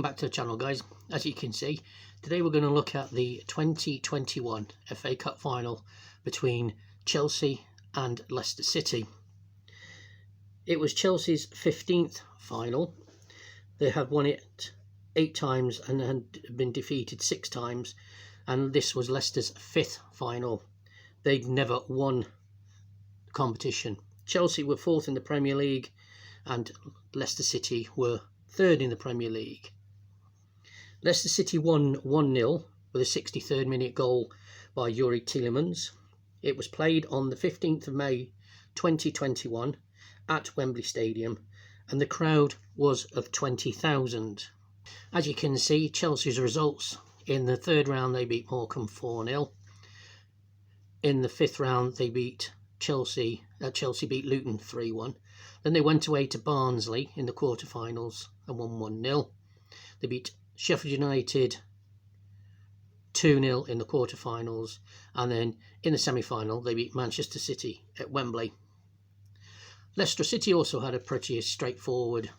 back to the channel, guys. As you can see, today we're going to look at the 2021 FA Cup final between Chelsea and Leicester City. It was Chelsea's 15th final. They had won it 8 times and had been defeated 6 times, and this was Leicester's 5th final. They'd never won the competition. Chelsea were 4th in the Premier League and Leicester City were 3rd in the Premier League. Leicester City won 1-0 with a 63rd minute goal by Youri Tielemans. It was played on the 15th of May 2021 at Wembley Stadium, and the crowd was of 20,000. As you can see, Chelsea's results: in the 3rd round they beat Morecambe 4-0. In the 5th round they beat Chelsea beat Luton 3-1. Then they went away to Barnsley in the quarter-finals and won 1-0. They beat Sheffield United 2-0 in the quarter-finals, and then in the semi-final they beat Manchester City at Wembley. Leicester City also had a pretty straightforward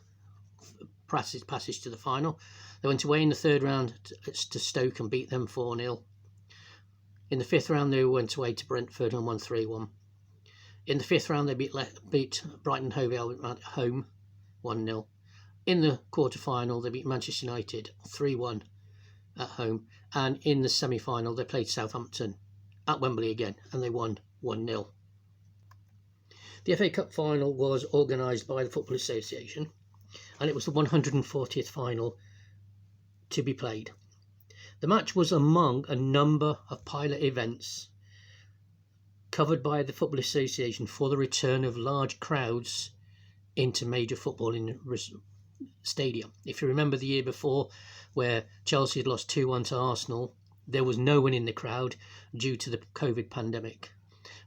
passage to the final. They went away in the 3rd round to Stoke and beat them 4-0. In the 5th round they went away to Brentford and won 3-1. In the 5th round they beat Brighton Hove Albion at home 1-0. In the quarter-final they beat Manchester United 3-1 at home, and in the semi-final they played Southampton at Wembley again and they won 1-0. The FA Cup final was organised by the Football Association, and it was the 140th final to be played. The match was among a number of pilot events covered by the Football Association for the return of large crowds into major footballing stadium. If you remember the year before, where Chelsea had lost 2-1 to Arsenal, there was no one in the crowd due to the COVID pandemic.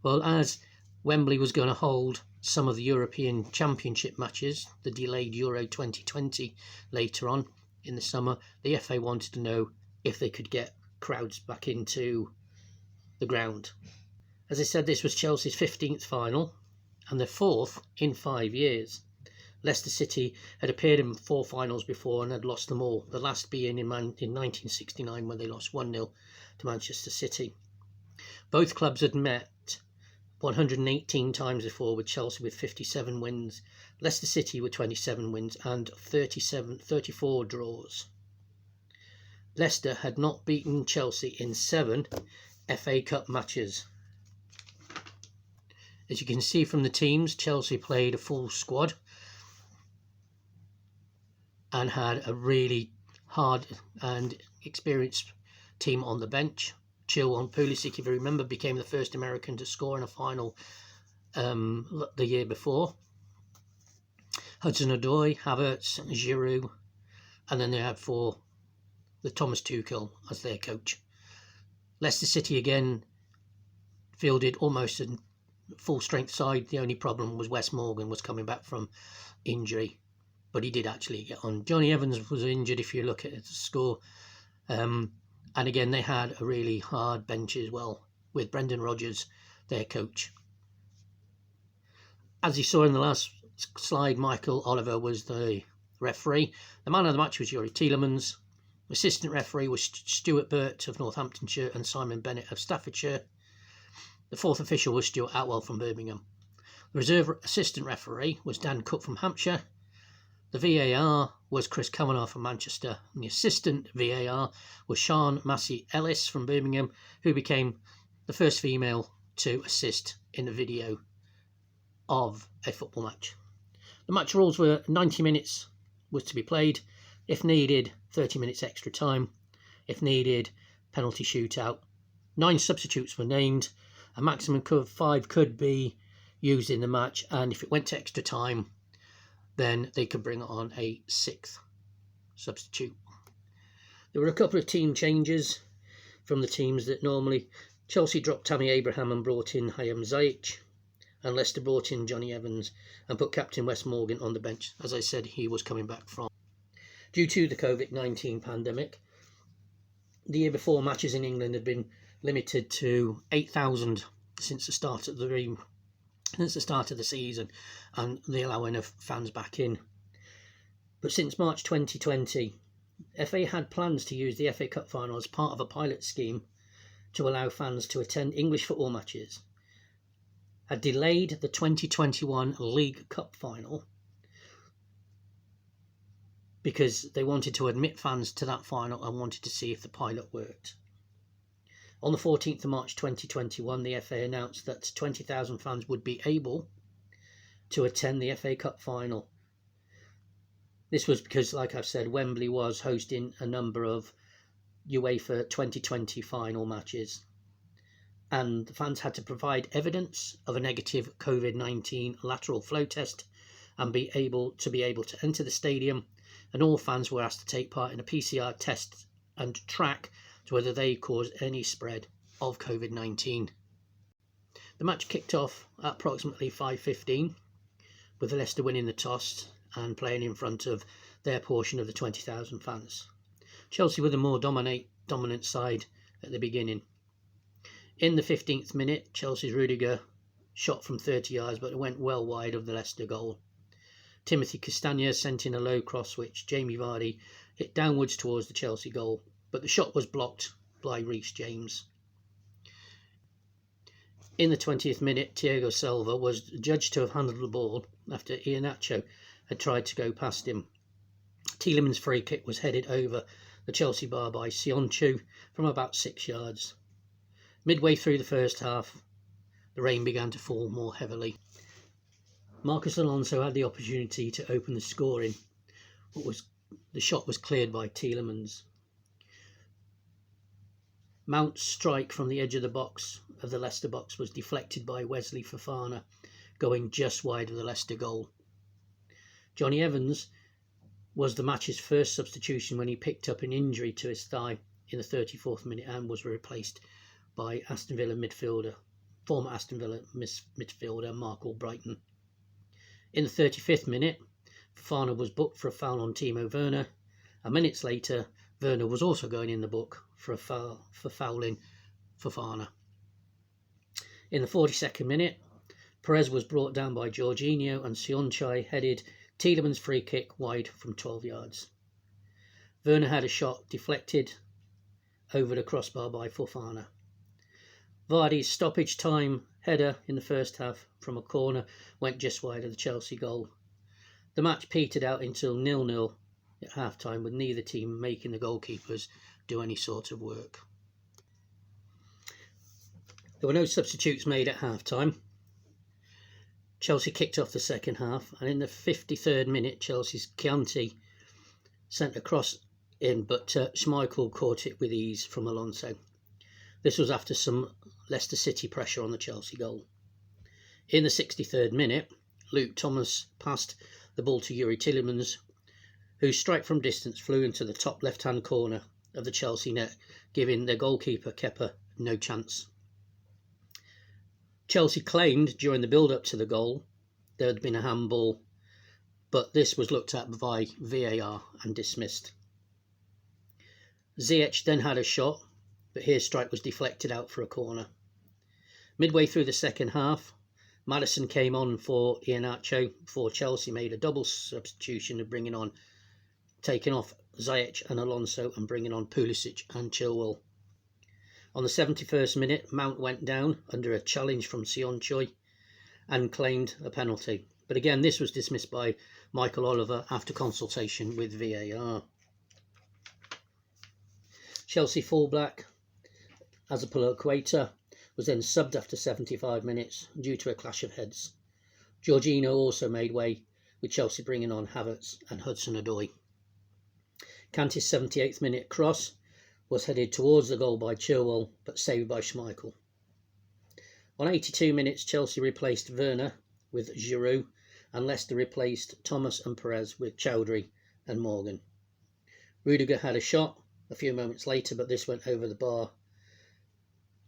Well, as Wembley was going to hold some of the European Championship matches, the delayed Euro 2020 later on in the summer, the FA wanted to know if they could get crowds back into the ground. As I said, this was Chelsea's 15th final and their 4th in 5 years. Leicester City had appeared in 4 finals before and had lost them all, the last being in 1969 when they lost 1-0 to Manchester City. Both clubs had met 118 times before, with Chelsea with 57 wins, Leicester City with 27 wins and 34 draws. Leicester had not beaten Chelsea in 7 FA Cup matches. As you can see from the teams, Chelsea played a full squad and had a really hard and experienced team on the bench. Pulisic, if you remember, became the first American to score in a final the year before. Hudson-Odoi, Havertz, Giroud, and then they had the Thomas Tuchel as their coach. Leicester City again fielded almost a full strength side. The only problem was Wes Morgan was coming back from injury, but he did actually get on. Johnny Evans was injured if you look at the score. And again, they had a really hard bench as well, with Brendan Rodgers, their coach. As you saw in the last slide, Michael Oliver was the referee. The man of the match was Youri Tielemans. Assistant referee was Stuart Burt of Northamptonshire and Simon Bennett of Staffordshire. The 4th official was Stuart Atwell from Birmingham. The reserve assistant referee was Dan Cook from Hampshire. The VAR was Chris Kavanagh from Manchester, and the assistant VAR was Sian Massey Ellis from Birmingham, who became the first female to assist in the video of a football match. The match rules were 90 minutes was to be played. If needed, 30 minutes extra time. If needed, penalty shootout. 9 substitutes were named. A maximum of 5 could be used in the match, and if it went to extra time, then they could bring on a 6th substitute. There were a couple of team changes from the teams that normally. Chelsea dropped Tammy Abraham and brought in Hayam Ziyech, and Leicester brought in Johnny Evans and put captain Wes Morgan on the bench. As I said, he was coming back from. Due to the COVID-19 pandemic, the year before, matches in England had been limited to 8,000 since the start of the season, and the allowing of fans back in. But since March 2020, FA had plans to use the FA Cup final as part of a pilot scheme to allow fans to attend English football matches, had delayed the 2021 League Cup final because they wanted to admit fans to that final and wanted to see if the pilot worked. On the 14th of March 2021, the FA announced that 20,000 fans would be able to attend the FA Cup final. This was because, like I've said, Wembley was hosting a number of UEFA 2020 final matches, and the fans had to provide evidence of a negative COVID-19 lateral flow test and be able to enter the stadium, and all fans were asked to take part in a PCR test and track to whether they caused any spread of COVID-19. The match kicked off at approximately 5:15, with Leicester winning the toss and playing in front of their portion of the 20,000 fans. Chelsea were the more dominant side at the beginning. In the 15th minute, Chelsea's Rudiger shot from 30 yards, but it went well wide of the Leicester goal. Timothy Castagne sent in a low cross, which Jamie Vardy hit downwards towards the Chelsea goal, but the shot was blocked by Reece James. In the 20th minute, Thiago Silva was judged to have handled the ball after Iheanacho had tried to go past him. Tielemans' free kick was headed over the Chelsea bar by Sionchu from about 6 yards. Midway through the first half, the rain began to fall more heavily. Marcos Alonso had the opportunity to open the scoring, but the shot was cleared by Tielemans. Mount's strike from the edge of the Leicester box was deflected by Wesley Fofana, going just wide of the Leicester goal. Johnny Evans was the match's first substitution when he picked up an injury to his thigh in the 34th minute and was replaced by former Aston Villa midfielder Mark Albrighton. In the 35th minute, Fofana was booked for a foul on Timo Werner, and minutes later, Werner was also going in the book for fouling Fofana. In the 42nd minute, Perez was brought down by Jorginho and Sionchai headed Tielemans' free kick wide from 12 yards. Werner had a shot deflected over the crossbar by Fofana. Vardy's stoppage time header in the first half from a corner went just wide of the Chelsea goal. The match petered out until 0-0 at half-time, with neither team making the goalkeepers do any sort of work. There were no substitutes made at half-time. Chelsea kicked off the second half, and in the 53rd minute, Chelsea's Chianti sent a cross in, but Schmeichel caught it with ease from Alonso. This was after some Leicester City pressure on the Chelsea goal. In the 63rd minute, Luke Thomas passed the ball to Yuri Tielemans, whose strike from distance flew into the top left-hand corner of the Chelsea net, giving their goalkeeper Kepa no chance. Chelsea claimed during the build-up to the goal there had been a handball, but this was looked at by VAR and dismissed. Ziyech then had a shot, but his strike was deflected out for a corner. Midway through the second half, Maddison came on for Iheanacho before Chelsea made a double substitution of taking off Ziyech and Alonso and bringing on Pulisic and Chilwell. On the 71st minute, Mount went down under a challenge from Sionchoi and claimed a penalty. But again, this was dismissed by Michael Oliver after consultation with VAR. Chelsea fullback Azpilicueta was then subbed after 75 minutes due to a clash of heads. Jorginho also made way, with Chelsea bringing on Havertz and Hudson-Odoi. Kante's 78th minute cross was headed towards the goal by Chilwell, but saved by Schmeichel. On 82 minutes, Chelsea replaced Werner with Giroud, and Leicester replaced Thomas and Perez with Chowdhury and Morgan. Rudiger had a shot a few moments later, but this went over the bar,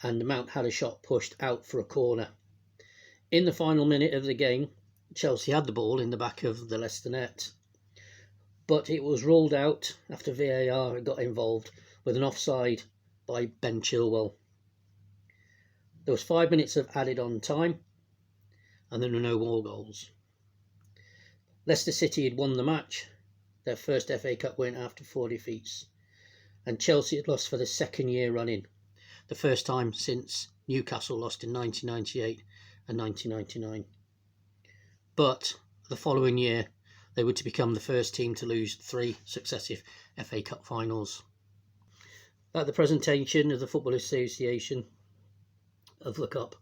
and Mount had a shot pushed out for a corner. In the final minute of the game, Chelsea had the ball in the back of the Leicester net, but it was ruled out after VAR had got involved with an offside by Ben Chilwell. There was 5 minutes of added on time, and there were no more goals. Leicester City had won the match, their first FA Cup win after 4 defeats. And Chelsea had lost for the second year running, the first time since Newcastle lost in 1998 and 1999. But the following year, they were to become the first team to lose 3 successive FA Cup finals. At the presentation of the Football Association of the Cup,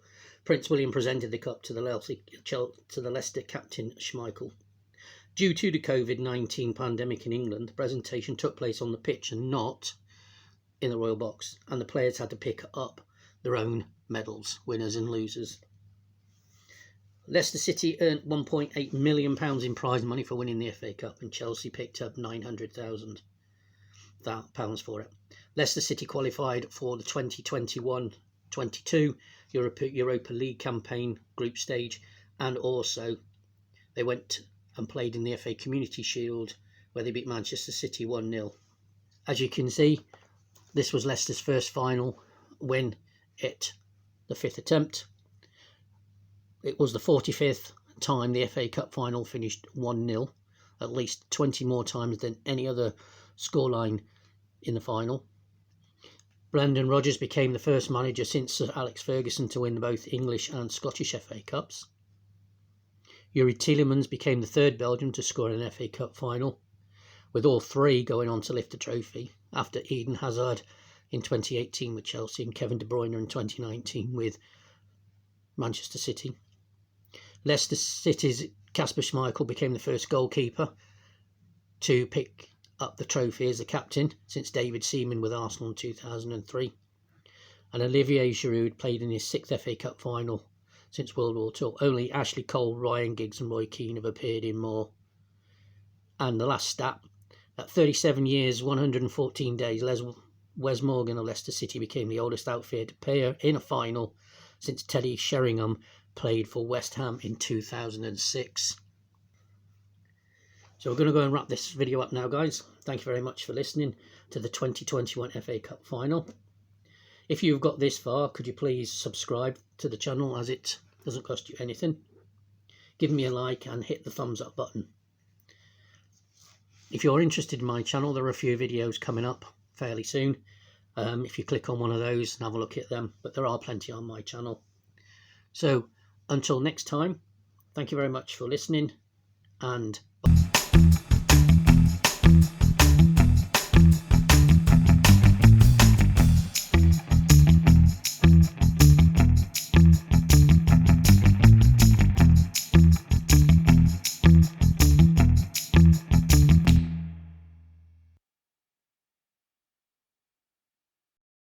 Prince William presented the cup to the Leicester captain Schmeichel. Due to the COVID-19 pandemic in England, the presentation took place on the pitch and not in the Royal Box, and the players had to pick up their own medals, winners and losers. Leicester City earned £1.8 million in prize money for winning the FA Cup, and Chelsea picked up £900,000 for it. Leicester City qualified for the 2021-22 Europa League campaign group stage, and also they went and played in the FA Community Shield, where they beat Manchester City 1-0. As you can see, this was Leicester's first final win at the 5th attempt. It was the 45th time the FA Cup final finished 1-0, at least 20 more times than any other scoreline in the final. Brendan Rodgers became the first manager since Sir Alex Ferguson to win both English and Scottish FA Cups. Yuri Tielemans became the third Belgian to score in an FA Cup final, with all 3 going on to lift the trophy, after Eden Hazard in 2018 with Chelsea and Kevin De Bruyne in 2019 with Manchester City. Leicester City's Kasper Schmeichel became the first goalkeeper to pick up the trophy as the captain since David Seaman with Arsenal in 2003. And Olivier Giroud played in his 6th FA Cup final since World War II. Only Ashley Cole, Ryan Giggs and Roy Keane have appeared in more. And the last stat, at 37 years, 114 days, Wes Morgan of Leicester City became the oldest outfield player in a final since Teddy Sheringham played for West Ham in 2006. So we're going to go and wrap this video up now, guys. Thank you very much for listening to the 2021 FA Cup final. If you've got this far, could you please subscribe to the channel, as it doesn't cost you anything. Give me a like and hit the thumbs up button. If you're interested in my channel, there are a few videos coming up fairly soon. If you click on one of those and have a look at them, but there are plenty on my channel. So until next time, thank you very much for listening, and